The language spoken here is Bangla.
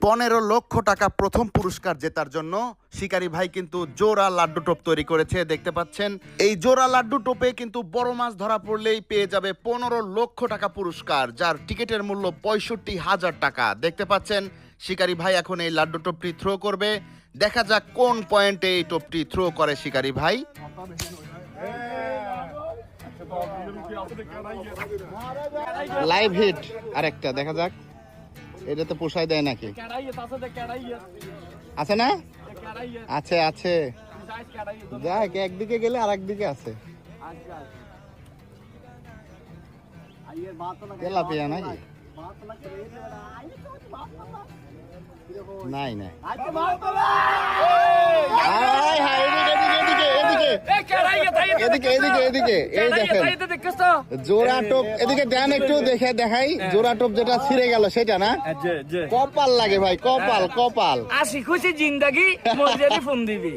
15 লক্ষ টাকা প্রথম পুরস্কার জেতার জন্য শিকারী ভাই কিন্তু জোড়া লাড্ডু টোপ তৈরি করেছে। দেখতে পাচ্ছেন এই জোড়া লাড্ডু টোপে কিন্তু বড় মাছ ধরা পড়লেই পেয়ে যাবে 15 লক্ষ টাকা পুরস্কার, যার টিকিটের মূল্য 65,000 টাকা। দেখতে পাচ্ছেন শিকারী ভাই এখন এই লাড্ডু টোপটি থ্রো করবে। দেখা যাক কোন পয়েন্টে এই টোপটি থ্রো করে শিকারী ভাই। লাইভ হিট আরেকটা দেখা যাক, এটা তো পোষায় দেয় নাকি? আছে না? আছে আছে, যাক একদিকে গেলে আর একদিকে আছে। তেলাপিয়া নাকি? নাই নাই, এদিকে এদিকে এদিকে, এই দেখেন জোড়া টোপ, এদিকে দেন একটু দেখে দেখাই। জোড়া টোপ যেটা ছিঁড়ে গেল সেটা না? কপাল লাগে ভাই, কপাল কপাল। আসি খুশি জিন্দাগি মর্যাদা ফোন দিবি।